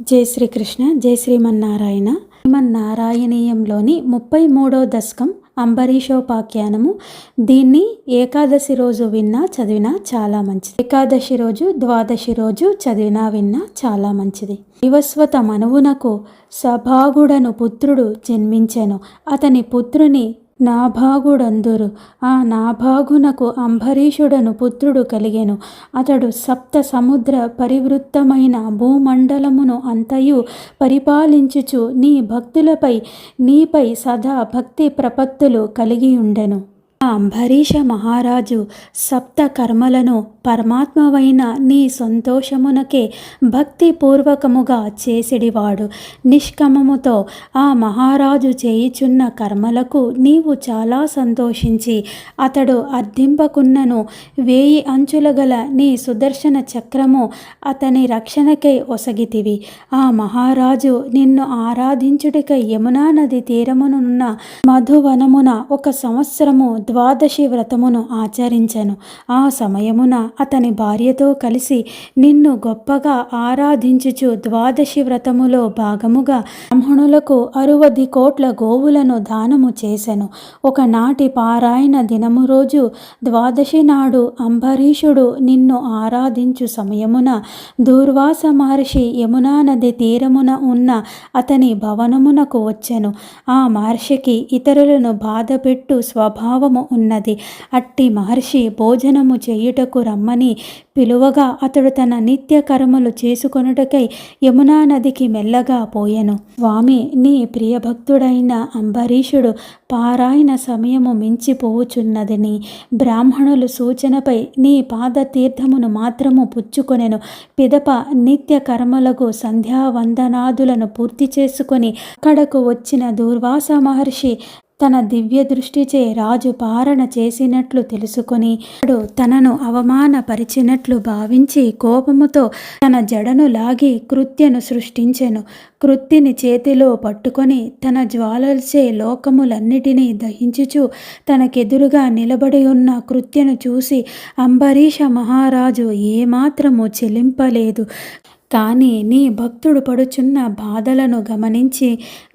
జై శ్రీకృష్ణ. జై శ్రీమన్నారాయణ. శ్రీమన్నారాయణీయంలోని 33వ దశకం అంబరీషోపాఖ్యానము. దీన్ని ఏకాదశి రోజు విన్నా చదివినా చాలా మంచిది. ఏకాదశి రోజు, ద్వాదశి రోజు చదివినా విన్నా చాలా మంచిది. వివస్వత మనువునకు సభాగుడను పుత్రుడు జన్మించెను. అతని పుత్రుని నాభాగుడందురు. ఆ నాభాగునకు అంబరీషుడను పుత్రుడు కలిగెను. అతడు సప్త సముద్ర పరివృత్తమైన భూమండలమును అంతయు పరిపాలించుచు నీ భక్తులపై నీపై సదా భక్తి ప్రపత్తులు కలిగియుండెను. ఆ అంబరీష మహారాజు సప్త కర్మలను పరమాత్మవైన నీ సంతోషమునకే భక్తిపూర్వకముగా చేసిడివాడు. నిష్కమముతో ఆ మహారాజు చేయుచున్న కర్మలకు నీవు చాలా సంతోషించి అతడు అర్థింపకున్నను 1000 అంచుల గల నీ సుదర్శన చక్రము అతని రక్షణకై ఒసగితివి. ఆ మహారాజు నిన్ను ఆరాధించుటకై యమునా నది తీరమునున్న మధువనమున 1 సంవత్సరము ద్వాదశి వ్రతమును ఆచరించెను. ఆ సమయమున అతని భార్యతో కలిసి నిన్ను గొప్పగా ఆరాధించుచు ద్వాదశి వ్రతములో భాగముగా బ్రాహ్మణులకు 60 కోట్ల గోవులను దానము చేసెను. ఒకనాటి పారాయణ దినము రోజు ద్వాదశి నాడు అంబరీషుడు నిన్ను ఆరాధించు సమయమున దూర్వాస మహర్షి యమునా నది తీరమున ఉన్న అతని భవనమునకు వచ్చెను. ఆ మహర్షికి ఇతరులను బాధపెట్టు స్వభావము ఉన్నది. అట్టి మహర్షి భోజనము చేయుటకు రమ్మని పిలువగా అతడు తన నిత్య కర్మలు చేసుకొనుటకై యమునా నదికి మెల్లగా పోయెను. స్వామి, నీ ప్రియభక్తుడైన అంబరీషుడు పారాయణ సమయము మించిపోవుచున్నదని బ్రాహ్మణులు సూచనపై నీ పాదతీర్థమును మాత్రము పుచ్చుకొనెను. పిదప నిత్య కర్మలకు సంధ్యావందనాదులను పూర్తి చేసుకొని అక్కడకు వచ్చిన దూర్వాస మహర్షి తన దివ్య దృష్టిచే రాజు పారణ చేసినట్లు తెలుసుకొని తనను అవమానపరిచినట్లు భావించి కోపముతో తన జడను లాగి కృత్యను సృష్టించెను. కృత్తిని చేతిలో పట్టుకొని తన జ్వాలలచే లోకములన్నిటినీ దహించుచు తనకెదురుగా నిలబడి ఉన్న కృత్యను చూసి అంబరీష మహారాజు ఏమాత్రము చెలింపలేదు. కానీ నీ భక్తుడు పడుచున్న బాధలను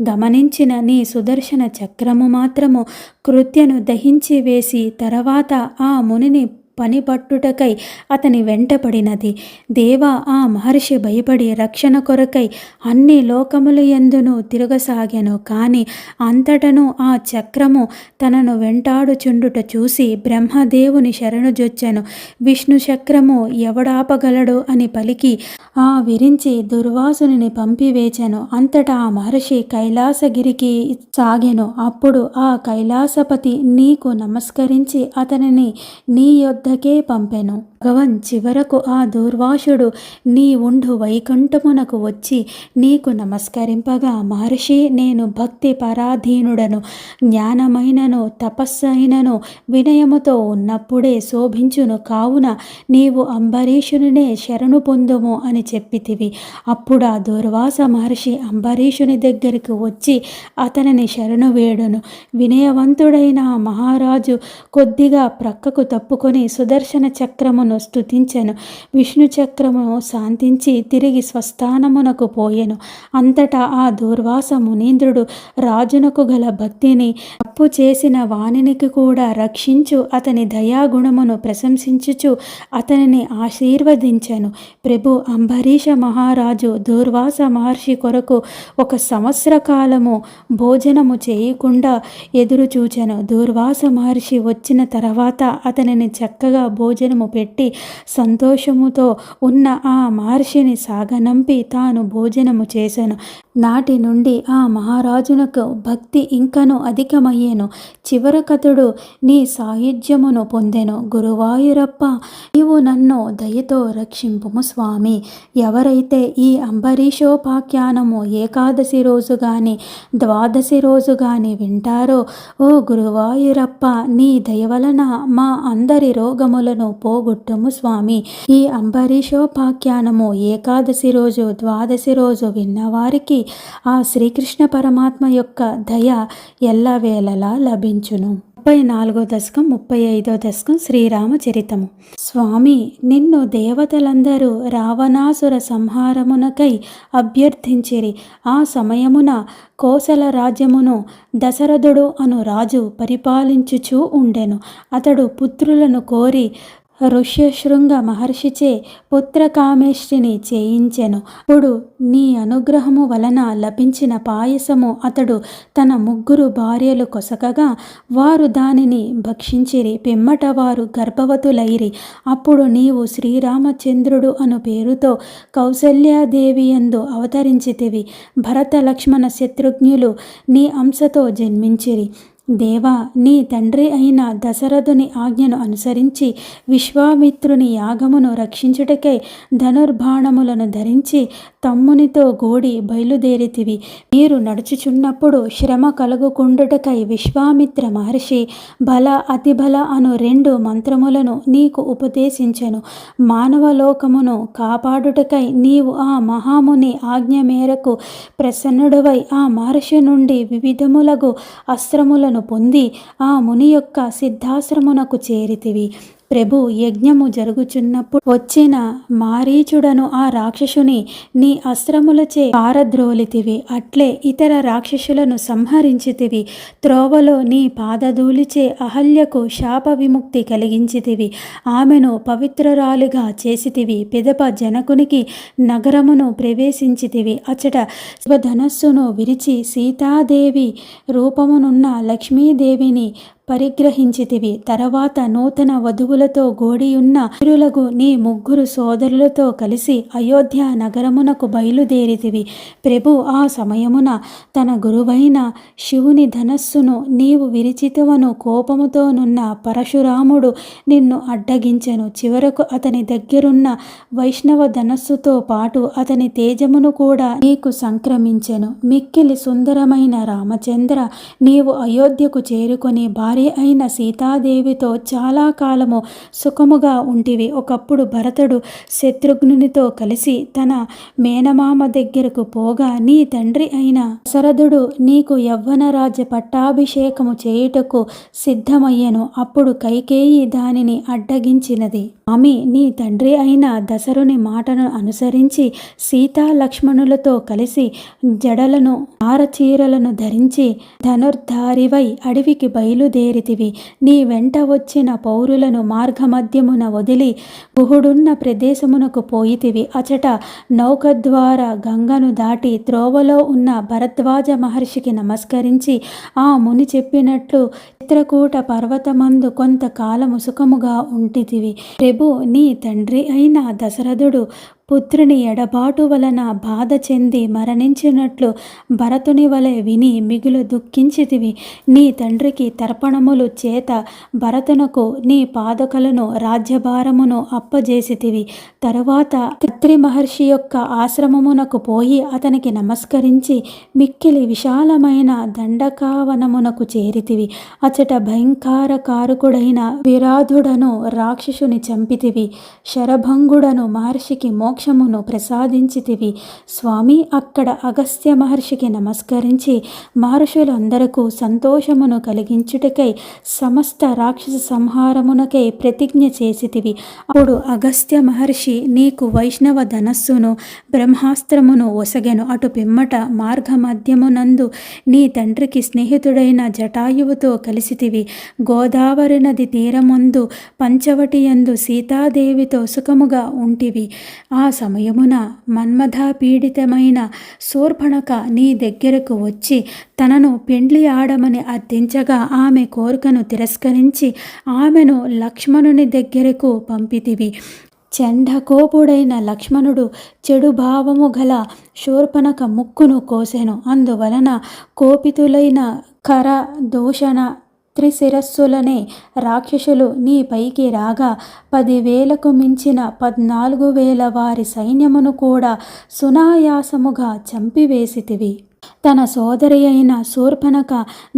గమనించిన నీ సుదర్శన చక్రము మాత్రము కృత్యను దహించి వేసి తర్వాత ఆ మునిని పనిపట్టుటకై అతని వెంటపడినది. దేవ, ఆ మహర్షి భయపడి రక్షణ కొరకై అన్ని లోకముల యందును తిరగసాగాను. కానీ అంతటను ఆ చక్రము తనను వెంటాడుచుండుట చూసి బ్రహ్మదేవుని శరణుజొచ్చెను. విష్ణు చక్రము ఎవడాపగలడు అని పలికి ఆ విరించి దుర్వాసుని పంపివేచెను. అంతటా ఆ మహర్షి కైలాసగిరికి సాగెను. అప్పుడు ఆ కైలాసపతి నీకు నమస్కరించి అతనిని నీ యొద్దకే పంపెను. భగవన్ చివరకు ఆ దూర్వాసుడు నీ ఉండు వైకుంఠమునకు వచ్చి నీకు నమస్కరింపగా, మహర్షి, నేను భక్తి పరాధీనుడను, జ్ఞానమైనను తపస్సైనను వినయముతో ఉన్నప్పుడే శోభించును. కావున నీవు అంబరీషునినే శరణు పొందుము అని చెప్పితివి. అప్పుడు ఆ దూర్వాస మహర్షి అంబరీషుని దగ్గరికి వచ్చి అతనిని శరణు వేడును. వినయవంతుడైన మహారాజు కొద్దిగా ప్రక్కకు తప్పుకొని సుదర్శన చక్రమును స్తుతించెను. విష్ణు చక్రము శాంతించి తిరిగి స్వస్థానమునకు పోయెను. అంతటా ఆ దూర్వాస మునీంద్రుడు రాజునకు గల భక్తిని తప్పు చేసిన వానినికి కూడా రక్షించు అతని దయాగుణమును ప్రశంసించుచు అతనిని ఆశీర్వదించెను. ప్రభు, అంబరీష మహారాజు దూర్వాస మహర్షి కొరకు 1 సంవత్సర కాలము భోజనము చేయకుండా ఎదురు చూచెను. దూర్వాస మహర్షి వచ్చిన తర్వాత అతనిని చక్కగా భోజనము పెట్టి సంతోషముతో ఉన్న ఆ మహర్షిని సాగనంపి తాను భోజనము చేసెను. నాటి నుండి ఆ మహారాజునకు భక్తి ఇంకను అధికమయ్యెను. చివరకతడు నీ సాయుధ్యమును పొందెను. గురువాయూరప్ప, నీవు నన్ను దయతో రక్షింపుము స్వామి. ఎవరైతే ఈ అంబరీషోపాఖ్యానము ఏకాదశి రోజు గాని ద్వాదశి రోజు గాని వింటారో, ఓ గురువాయూరప్ప, నీ దయ వలన మా అందరి రోగములను పోగొట్టుము స్వామి. ఈ అంబరీషోపాఖ్యానము ఏకాదశి రోజు ద్వాదశి రోజు విన్నవారికి ఆ శ్రీకృష్ణ పరమాత్మ యొక్క దయ ఎల్లవేళలా లభించును. 34వ దశకం 35వ దశకం శ్రీరామచరితము. స్వామి, నిన్ను దేవతలందరూ రావణాసుర సంహారమునకై అభ్యర్థించిరి. ఆ సమయమున కోసల రాజ్యమును దశరథుడు అను రాజు పరిపాలించుచూ ఉండెను. అతడు పుత్రులను కోరి ఋష్యశృంగ మహర్షిచే పుత్రకామేష్టిని చేయించెను. అప్పుడు నీ అనుగ్రహము వలన లభించిన పాయసము అతడు తన 3 భార్యలు కొసకగా వారు దానిని భక్షించిరి. పిమ్మట వారు గర్భవతులైరి. అప్పుడు నీవు శ్రీరామచంద్రుడు అను పేరుతో కౌసల్యాదేవి యందు అవతరించితివి. భరత లక్ష్మణ శత్రుఘ్నులు నీ అంశతో జన్మించిరి. దేవా, నీ తండ్రి అయిన దశరథుని ఆజ్ఞను అనుసరించి విశ్వామిత్రుని యాగమును రక్షించుటకై ధనుర్బాణములను ధరించి తమ్మునితో గూడి బయలుదేరితివి. మీరు నడుచుచున్నప్పుడు శ్రమ కలుగుకుండుటకై విశ్వామిత్ర మహర్షి బల అతిబల అను 2 మంత్రములను నీకు ఉపదేశించెను. మానవలోకమును కాపాడుటకై నీవు ఆ మహాముని ఆజ్ఞ మేరకు ప్రసన్నుడవై ఆ మహర్షి నుండి వివిధములగు అస్త్రములను పొంది ఆ ముని యొక్క సిద్ధాశ్రమునకు చేరితివి. ప్రభు, యజ్ఞము జరుగుచున్నప్పుడు వచ్చిన మారీచుడను ఆ రాక్షసుని నీ అస్త్రములచే పారద్రోలితివి. అట్లే ఇతర రాక్షసులను సంహరించితివి. త్రోవలో నీ పాదధూళిచే అహల్యకు శాప విముక్తి కలిగించితివి. ఆమెను పవిత్రురాలిగా చేసితివి. పిదప జనకునికి నగరమును ప్రవేశించితివి. అచట శివధనస్సును విరిచి సీతాదేవి రూపమునున్న లక్ష్మీదేవిని పరిగ్రహించితివి. తర్వాత నూతన వధువులతో గోడియున్న వీరులకు నీ 3 సోదరులతో కలిసి అయోధ్య నగరమునకు బయలుదేరితివి. ప్రభు, ఆ సమయమున తన గురువైన శివుని ధనస్సును నీవు విరిచితవను కోపముతోనున్న పరశురాముడు నిన్ను అడ్డగించెను. చివరకు అతని దగ్గరున్న వైష్ణవ ధనస్సుతో పాటు అతని తేజమును కూడా నీకు సంక్రమించెను. మిక్కిలి సుందరమైన రామచంద్ర, నీవు అయోధ్యకు చేరుకొని భార్య అయిన సీతాదేవితో చాలా కాలము సుఖముగా ఉంటివి. ఒకప్పుడు భరతుడు శత్రుఘ్నునితో కలిసి తన మేనమామ దగ్గరకు పోగా నీ తండ్రి అయిన దశరథుడు నీకు యవ్వన రాజ్య పట్టాభిషేకము చేయుటకు సిద్ధమయ్యను. అప్పుడు కైకేయి దానిని అడ్డగించినది. స్వామి, నీ తండ్రి అయిన దశరుని మాటను అనుసరించి సీతా లక్ష్మణులతో కలిసి జడలను ఆరచీరలను ధరించి ధనుర్ధారివై అడవికి బయలుదేరితివి. నీ వెంట వచ్చిన పౌరులను మార్గమధ్యమున వదిలి గుహుడున్న ప్రదేశమునకు పోయితివి. అచట నౌక ద్వారా గంగను దాటి త్రోవలో ఉన్న భరద్వాజ మహర్షికి నమస్కరించి ఆ ముని చెప్పినట్లు చిత్రకూట పర్వతమందు కొంతకాలము సుఖముగా ఉంటితివి. ప్రభు, నీ తండ్రి అయిన దశరథుడు పుత్రుని ఎడబాటు వలన బాధ చెంది మరణించినట్లు భరతుని వలె విని మిగులు దుఃఖించితివి. నీ తండ్రికి తర్పణములు చేత భరతునకు నీ పాదకలను రాజ్యభారమును అప్పజేసితివి. తరువాత కత్రి మహర్షి యొక్క ఆశ్రమమునకు పోయి అతనికి నమస్కరించి మిక్కిలి విశాలమైన దండకావనమునకు చేరితివి. అచట భయంకరకారకుడైన విరాధుడను రాక్షసుని చంపితివి. శరభంగుడను మహర్షికి మోక్షమును ప్రసాదించితివి. స్వామి, అక్కడ అగస్త్య మహర్షికి నమస్కరించి మహర్షులందరకు సంతోషమును కలిగించుటకై సమస్త రాక్షస సంహారమునకై ప్రతిజ్ఞ చేసితివి. అప్పుడు అగస్త్య మహర్షి నీకు వైష్ణవ ధనస్సును బ్రహ్మాస్త్రమును ఒసగెను. అటు పిమ్మట మార్గమధ్యమునందు నీ తండ్రికి స్నేహితుడైన జటాయువుతో కలిసితివి. గోదావరి నది తీరమందు పంచవటి యందు సీతాదేవితో సుఖముగా ఉంటివి. ఆ సమయమున మన్మథ పీడితమైన శూర్పణఖ నీ దగ్గరకు వచ్చి తనను పెండ్లి ఆడమని అర్థించగా ఆమె కోరికను తిరస్కరించి ఆమెను లక్ష్మణుని దగ్గరకు పంపితివి. చండకోపుడైన లక్ష్మణుడు చెడు భావము గల శూర్పణఖ ముక్కును కోసెను. అందువలన కోపితులైన కర దూషణ త్రిశిరస్సులనే రాక్షసులు నీ పైకి రాగా 10,000కు మించిన 14,000 వారి సైన్యమును కూడా సునాయాసముగా చంపివేసితివి. తన సోదరి అయిన శూర్పణఖ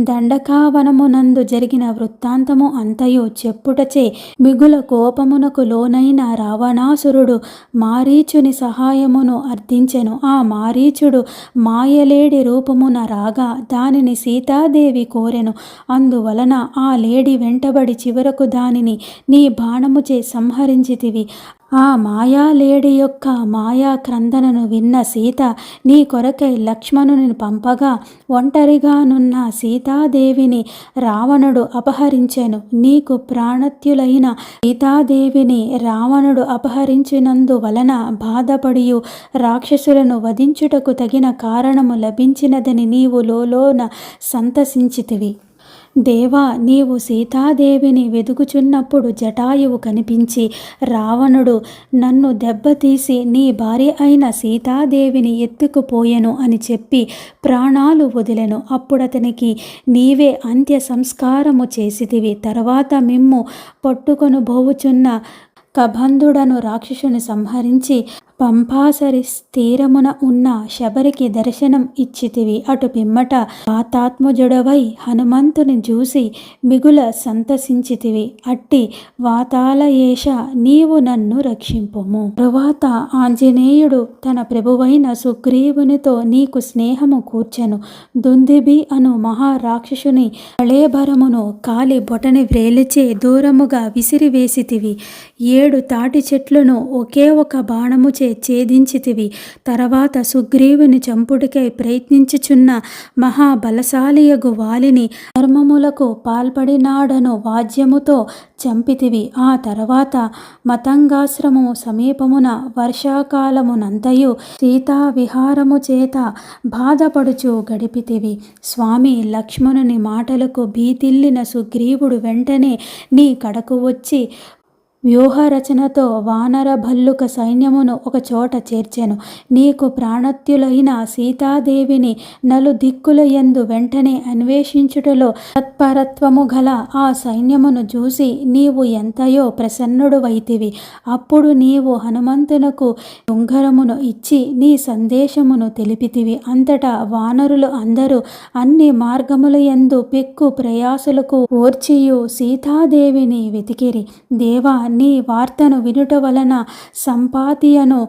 దండకావనమునందు జరిగిన వృత్తాంతము అంతయు చెప్పుటచే మిగుల కోపమునకు లోనైన రావణాసురుడు మారీచుని సహాయమును అర్థించెను. ఆ మారీచుడు మాయలేడి రూపమున రాగా దానిని సీతాదేవి కోరెను. అందువలన ఆ లేడి వెంటబడి చివరకు దానిని నీ బాణముచే సంహరించితివి. ఆ మాయాలేడి యొక్క మాయా క్రందనను విన్న సీత నీ కొరకై లక్ష్మణుని పంపగా ఒంటరిగానున్న సీతాదేవిని రావణుడు అపహరించెను. నీకు ప్రాణత్యులైన సీతాదేవిని రావణుడు అపహరించినందువలన బాధపడియు రాక్షసులను వధించుటకు తగిన కారణము లభించినదని నీవు లోలోన సంతసించితివి. దేవా, నీవు సీతాదేవిని వెదుకుచున్నప్పుడు జటాయువు కనిపించి రావణుడు నన్ను దెబ్బతీసి నీ భార్య అయిన సీతాదేవిని ఎత్తుకుపోయెను అని చెప్పి ప్రాణాలు వదిలెను. అప్పుడతనికి నీవే అంత్య సంస్కారము చేసితివి. తర్వాత మిమ్ము పట్టుకొను బోవుచున్న కబంధుడను రాక్షసుని సంహరించి పంపాసరి తీరమున ఉన్న శబరికి దర్శనం ఇచ్చితివి. అటు పిమ్మట వాతాత్మజుడవై హనుమంతుని చూసి మిగుల సంతసించితివి. అట్టి వాతాలయేష నీవు నన్ను రక్షింపుము. తరువాత ఆంజనేయుడు తన ప్రభువైన సుగ్రీవునితో నీకు స్నేహము కూర్చెను. దుందిబి అను మహారాక్షసుని కళేబరమును కాలి బొటని వ్రేలిచే దూరముగా విసిరివేసితివి. 7 తాటి చెట్లను ఒకే ఒక బాణముచే ఛేదించితివి. తర్వాత సుగ్రీవుని చంపుడికై ప్రయత్నించుచున్న మహాబలశాలియగు వాలిని ధర్మములకు పాల్పడినాడను వాద్యముతో చంపితివి. ఆ తర్వాత మతంగాశ్రమము సమీపమున వర్షాకాలమునంతయు సీతా విహారము చేత బాధపడుచు గడిపితివి. స్వామి లక్ష్మణుని మాటలకు భీతిల్లిన సుగ్రీవుడు వెంటనే నీ కడకు వచ్చి వ్యూహరచనతో వానర భల్లుక సైన్యమును ఒకచోట చేర్చెను. నీకు ప్రాణత్యులైన సీతాదేవిని నలుదిక్కుల యందు వెంటనే అన్వేషించుటలో తత్పరత్వము గల ఆ సైన్యమును చూసి నీవు ఎంతయో ప్రసన్నుడువైతివి. అప్పుడు నీవు హనుమంతునకు ఉంగరమును ఇచ్చి నీ సందేశమును తెలిపితివి. అంతటా వానరులు అందరూ అన్ని మార్గముల యందు పెక్కు ప్రయాసులకు ఓర్చియు సీతాదేవిని వెతికిరి. దేవా, నీ వార్తను వినుట వలన సంపాతియను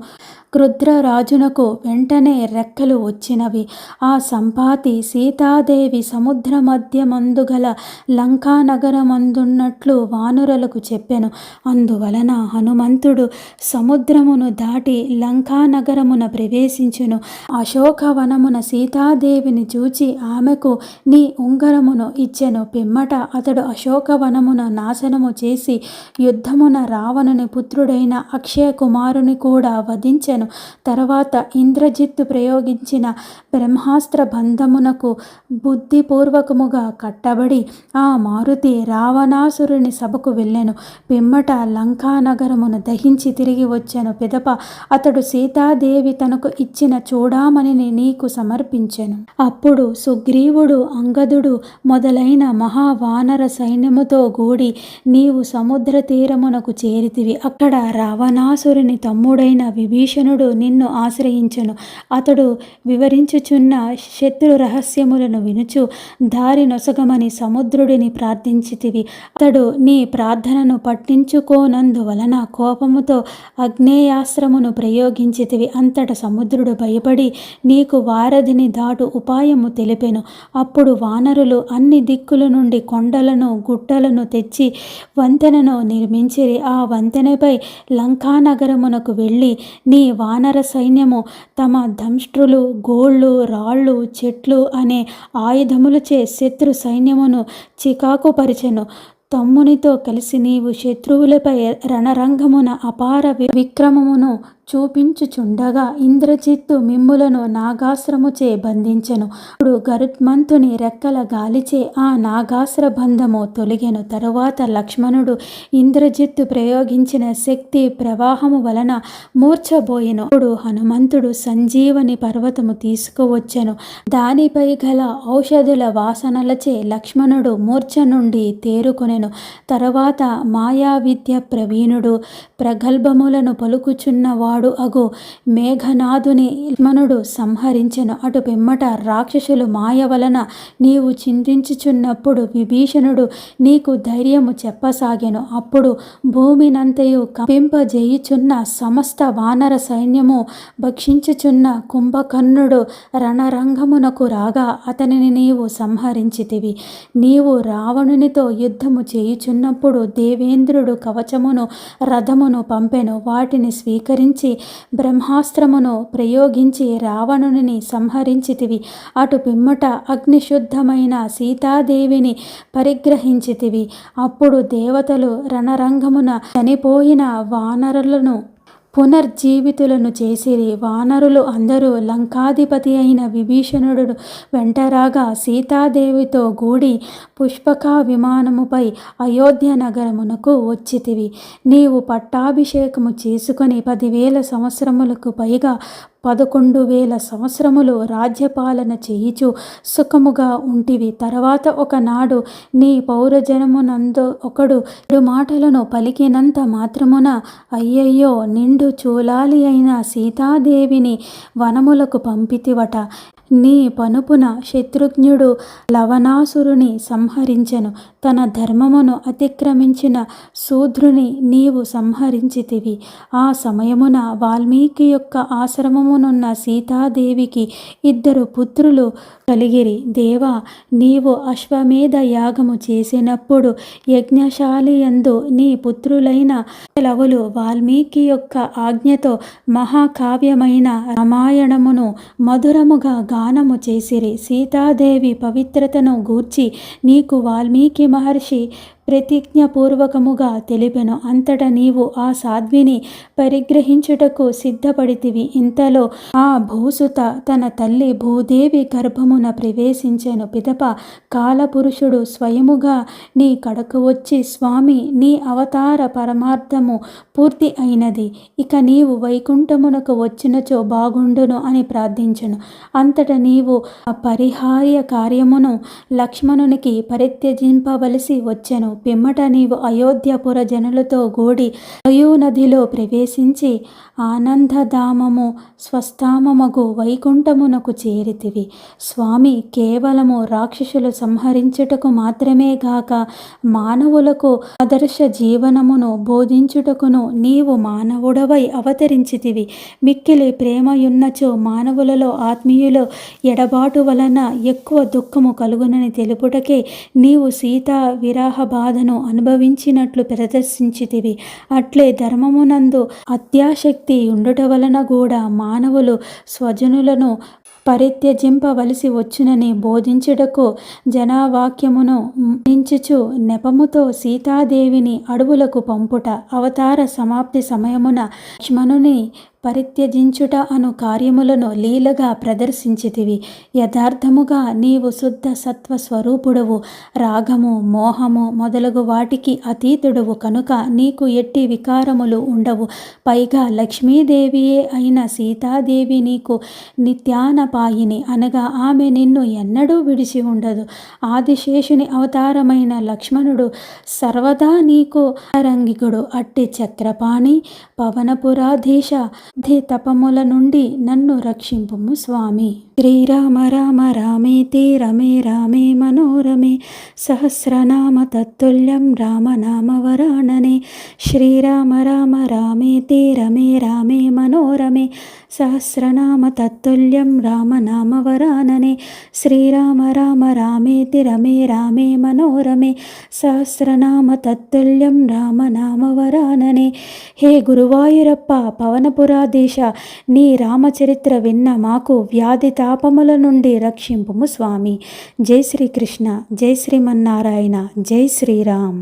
క్రుద్రరాజునకు వెంటనే రెక్కలు వచ్చినవి. ఆ సంపాతి సీతాదేవి సముద్ర మధ్యమందుగల లంకానగరమందున్నట్లు వానరులకు చెప్పెను. అందువలన హనుమంతుడు సముద్రమును దాటి లంకానగరమున ప్రవేశించును. అశోకవనమున సీతాదేవిని చూచి ఆమెకు నీ ఉంగరమును ఇచ్చెను. పిమ్మట అతడు అశోకవనమును నాశనము చేసి యుద్ధమున రావణుని పుత్రుడైన అక్షయ కుమారుని కూడా వధించెను. తర్వాత ఇంద్రజిత్తు ప్రయోగించిన బ్రహ్మాస్త్ర బంధమునకు బుద్ధిపూర్వకముగా కట్టబడి ఆ మారుతి రావణాసురుని సభకు వెళ్ళెను. పిమ్మట లంకానగరమును దహించి తిరిగి వచ్చెను. పిదప అతడు సీతాదేవి తనకు ఇచ్చిన చూడామణిని నీకు సమర్పించెను. అప్పుడు సుగ్రీవుడు అంగదుడు మొదలైన మహావానర సైన్యముతో గూడి నీవు సముద్ర తీరమునకు చేరితివి. అక్కడ రావణాసురుని తమ్ముడైన విభీషణుడు నిన్ను ఆశ్రయించెను. అతడు వివరించుచున్న శత్రు రహస్యములను వినుచు దారి నొసగమని సముద్రుడిని ప్రార్థించితివి. అతడు నీ ప్రార్థనను పట్టించుకోనందువలన కోపముతో అగ్నేయాస్త్రమును ప్రయోగించితివి. అంతట సముద్రుడు భయపడి నీకు వారధిని దాటు ఉపాయము తెలిపెను. అప్పుడు వానరులు అన్ని దిక్కుల నుండి కొండలను గుట్టలను తెచ్చి వంతెనను నిర్మించిరి. ఆ వంతెనపై లంకానగరమునకు వెళ్ళి నీ వానర సైన్యము తమ దంష్ట్రులు, గోళ్ళు, రాళ్ళు, చెట్లు అనే ఆయుధములచే శత్రు సైన్యమును చికాకుపరిచెను. తమ్మునితో కలిసి నీవు శత్రువులపై రణరంగమున అపార విక్రమమును చూపించుచుండగా ఇంద్రజిత్తు మిమ్ములను నాగాశ్రముచే బంధించెను. అప్పుడు గరుత్మంతుని రెక్కల గాలిచే ఆ నాగాశ్ర బంధము తొలగెను. తరువాత లక్ష్మణుడు ఇంద్రజిత్తు ప్రయోగించిన శక్తి ప్రవాహము వలన మూర్ఛబోయెను. అప్పుడు హనుమంతుడు సంజీవని పర్వతము తీసుకువచ్చెను. దానిపై గల ఔషధుల వాసనలచే లక్ష్మణుడు మూర్ఛ నుండి తేరుకొనెను. చెప్పసాగెను. తర్వాత మాయా విద్య ప్రవీణుడు, ప్రగల్భములను పలుకుచున్నవాడు అగు మేఘనాథుని లక్ష్మణుడు సంహరించెను. అటు పిమ్మట రాక్షసులు మాయ వలన నీవు చింతించుచున్నప్పుడు విభీషణుడు నీకు ధైర్యము చెప్పసాగెను. అప్పుడు భూమినంతయు కంపింపజేయుచున్న సమస్త వానర సైన్యము భక్షించుచున్న కుంభకర్ణుడు రణరంగమునకు రాగా అతనిని నీవు సంహరించితివి. నీవు రావణునితో యుద్ధము చేయుచున్నప్పుడు దేవేంద్రుడు కవచమును రథమును పంపెను. వాటిని స్వీకరించి బ్రహ్మాస్త్రమును ప్రయోగించి రావణుని సంహరించితివి. అటు పిమ్మట అగ్నిశుద్ధమైన సీతాదేవిని పరిగ్రహించితివి. అప్పుడు దేవతలు రణరంగమున చనిపోయిన వానరులను పునర్జీవితులను చేసిరి. వానరులు అందరూ లంకాధిపతి అయిన విభీషణుడు వెంటరాగా సీతాదేవితో గూడి పుష్పక విమానముపై అయోధ్య నగరమునకు వచ్చితివి. నీవు పట్టాభిషేకము చేసుకొని 10,000 సంవత్సరములకు పైగా 11,000 సంవత్సరములు రాజ్యపాలన చేయుచు సుఖముగా ఉంటివి. తర్వాత ఒకనాడు నీ పౌరజనమునందు ఒకడు మాటలను పలికినంత మాత్రమున అయ్యయ్యో నిండు చూలాలి అయిన సీతాదేవిని వనములకు పంపితివట. నీ పనుపున శత్రుఘ్నుడు లవణాసురుని సంహరించెను. తన ధర్మమును అతిక్రమించిన శూద్రుని నీవు సంహరించితివి. ఆ సమయమున వాల్మీకి యొక్క ఆశ్రమమునున్న సీతాదేవికి 2 పుత్రులు కలిగిరి. దేవా, నీవు అశ్వమేధ యాగము చేసినప్పుడు యజ్ఞశాలియందు నీ పుత్రులైన లవులు వాల్మీకి యొక్క ఆజ్ఞతో మహాకావ్యమైన రామాయణమును మధురముగా గానము చేసిరి. సీతాదేవి పవిత్రతను గూర్చి నీకు వాల్మీకి మహర్షి ప్రతిజ్ఞపూర్వకముగా తెలిపెను. అంతటా నీవు ఆ సాధ్విని పరిగ్రహించుటకు సిద్ధపడితివి. ఇంతలో ఆ భూసుత తన తల్లి భూదేవి గర్భమున ప్రవేశించెను. పిదప కాలపురుషుడు స్వయముగా నీ కడకు వచ్చి స్వామి, నీ అవతార పరమార్థము పూర్తి అయినది, ఇక నీవు వైకుంఠమునకు వచ్చినచో బాగుండును అని ప్రార్థించెను. అంతటా నీవు పరిహార్య కార్యమును లక్ష్మణునికి పరిత్యజింపవలసి వచ్చెను. పిమ్మట నీవు అయోధ్యపుర జనులతో గూడి నదిలో ప్రవేశించి ఆనందధామము స్వస్థామమగు వైకుంఠమునకు చేరితివి. స్వామి, కేవలము రాక్షసులు సంహరించుటకు మాత్రమే గాక మానవులకు ఆదర్శ జీవనమును బోధించుటకును నీవు మానవుడవై అవతరించితివి. మిక్కిలి ప్రేమయున్నచో మానవులలో ఆత్మీయులు ఎడబాటు వలన ఎక్కువ దుఃఖము కలుగునని తెలుపుటకే నీవు సీతా విరహ బాధను అనుభవించినట్లు ప్రదర్శించితివి. అట్లే ధర్మమునందు అత్యాశక్తి ఉండుట వలన కూడా మానవులు స్వజనులను పరిత్యజింపవలసి వచ్చునని బోధించుటకు జనవాక్యమును నించుచు నెపముతో సీతాదేవిని అడవులకు పంపుట, అవతార సమాప్తి సమయమున లక్ష్మణుని పరిత్యజించుట అను కార్యములను లీలగా ప్రదర్శించితివి. యథార్థముగా నీవు శుద్ధ సత్వ స్వరూపుడవు, రాగము మోహము మొదలగు వాటికి అతీతుడవు కనుక నీకు ఎట్టి వికారములు ఉండవు. పైగా లక్ష్మీదేవియే అయిన సీతాదేవి నీకు నిత్యానపాయిని, అనగా ఆమె నిన్ను ఎన్నడూ విడిచి ఉండదు. ఆదిశేషుని అవతారమైన లక్ష్మణుడు సర్వదా నీకు రంగికుడు. అట్టి చక్రపాణి పవనపురాధీశ తపముల నుండి నన్ను రక్షింపుము స్వామి. శ్రీరామ రామ రామేతి రమే రామే మనోరమే సహస్రనామ తత్తుల్యం రామనామ వరాననే. శ్రీరామ రామ రామేతి రమే రామే మనోరమే సహస్రనామ తత్తుల్యం రామనామ వరాననే. శ్రీరామ రామ రామేతి రమే రామే మనోరమే సహస్రనామ తత్తుల్యం రామనామ వరాననే. హే గురువాయూరప్ప పవనపురాధీశ, నీ రామచరిత్ర విన్న మాకు వ్యాధి తాపముల నుండి రక్షింపుము స్వామి. జై శ్రీకృష్ణ, జై శ్రీమన్నారాయణ, జై శ్రీరామ్.